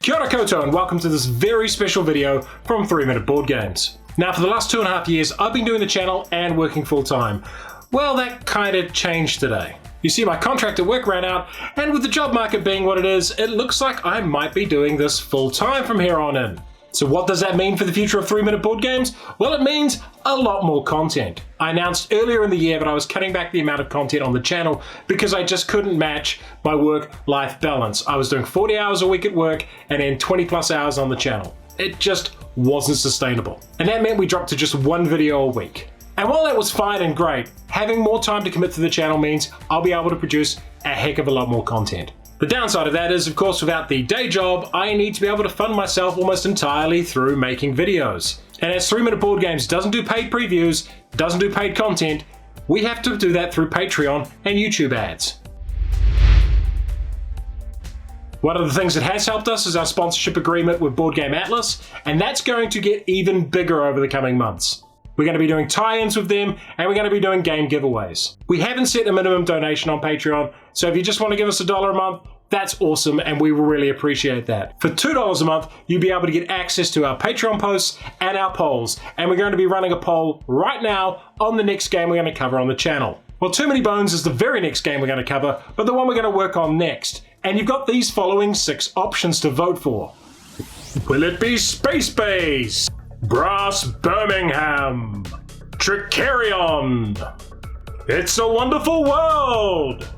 Kia ora koutou and welcome to this very special video from 3 Minute Board Games. Now for the last 2.5 years I've been doing the channel and working full time. Well, that kind of changed today. You see, my contract at work ran out, and with the job market being what it is, it looks like I might be doing this full time from here on in. So what does that mean for the future of 3 Minute Board Games? Well, it means a lot more content. I announced earlier in the year that I was cutting back the amount of content on the channel because I just couldn't match my work-life balance. I was doing 40 hours a week at work and then 20 plus hours on the channel. It just wasn't sustainable. And that meant we dropped to just one video a week. And while that was fine and great, having more time to commit to the channel means I'll be able to produce a heck of a lot more content. The downside of that is, of course, without the day job, I need to be able to fund myself almost entirely through making videos. And as 3 Minute Board Games doesn't do paid previews, doesn't do paid content, we have to do that through Patreon and YouTube ads. One of the things that has helped us is our sponsorship agreement with Board Game Atlas, and that's going to get even bigger over the coming months. We're going to be doing tie-ins with them, and we're going to be doing game giveaways. We haven't set a minimum donation on Patreon, so if you just want to give us $1 a month, that's awesome, and we will really appreciate that. For $2 a month, you'll be able to get access to our Patreon posts and our polls, and we're going to be running a poll right now on the next game we're going to cover on the channel. Well, Too Many Bones is the very next game we're going to cover, but the one we're going to work on next. And you've got these following 6 options to vote for. Will it be Space Base? Brass Birmingham, Tricarion, It's a Wonderful World,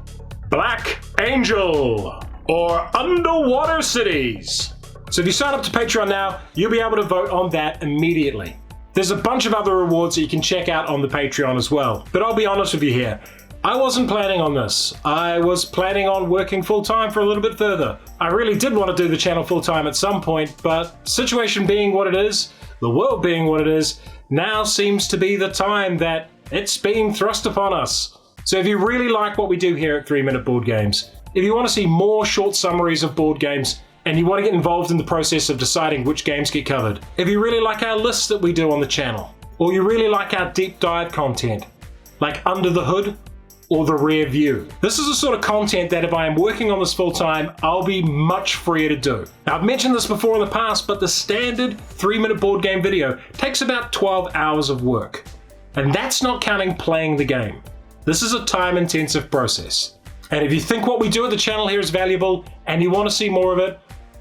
Black Angel, or Underwater Cities? So if you sign up to Patreon now, you'll be able to vote on that immediately. There's a bunch of other rewards that you can check out on the Patreon as well. But I'll be honest with you here, I wasn't planning on this. I was planning on working full time for a little bit further. I really did want to do the channel full time at some point, but situation being what it is, the world being what it is, now seems to be the time that it's being thrust upon us. So if you really like what we do here at 3 Minute Board Games, if you want to see more short summaries of board games, and you want to get involved in the process of deciding which games get covered, if you really like our lists that we do on the channel, or you really like our deep dive content, like Under the Hood, or The Rear View. This is the sort of content that if I am working on this full time, I'll be much freer to do. Now, I've mentioned this before in the past, but the standard 3 Minute Board Game video takes about 12 hours of work. And that's not counting playing the game. This is a time-intensive process. And if you think what we do at the channel here is valuable, and you want to see more of it,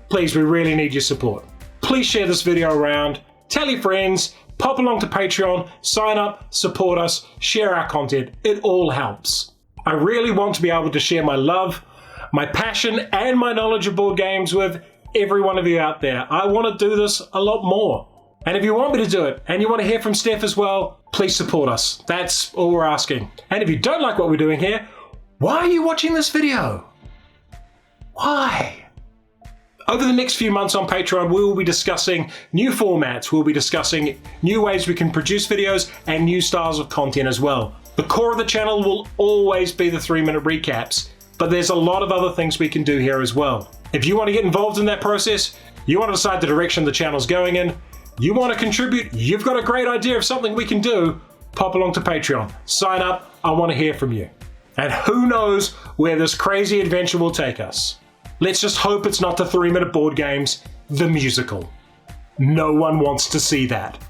please, we really need your support. Please share this video around, tell your friends, pop along to Patreon, sign up, support us, share our content. It all helps. I really want to be able to share my love, my passion, and my knowledge of board games with every one of you out there. I want to do this a lot more. And if you want me to do it, and you want to hear from Steph as well, please support us. That's all we're asking. And if you don't like what we're doing here, why are you watching this video? Why? Over the next few months on Patreon, we will be discussing new formats, we'll be discussing new ways we can produce videos and new styles of content as well. The core of the channel will always be the 3 Minute recaps, but there's a lot of other things we can do here as well. If you want to get involved in that process, you want to decide the direction the channel's going in, you want to contribute, you've got a great idea of something we can do, pop along to Patreon, sign up, I want to hear from you. And who knows where this crazy adventure will take us. Let's just hope it's not the 3 Minute Board Games, the musical. No one wants to see that.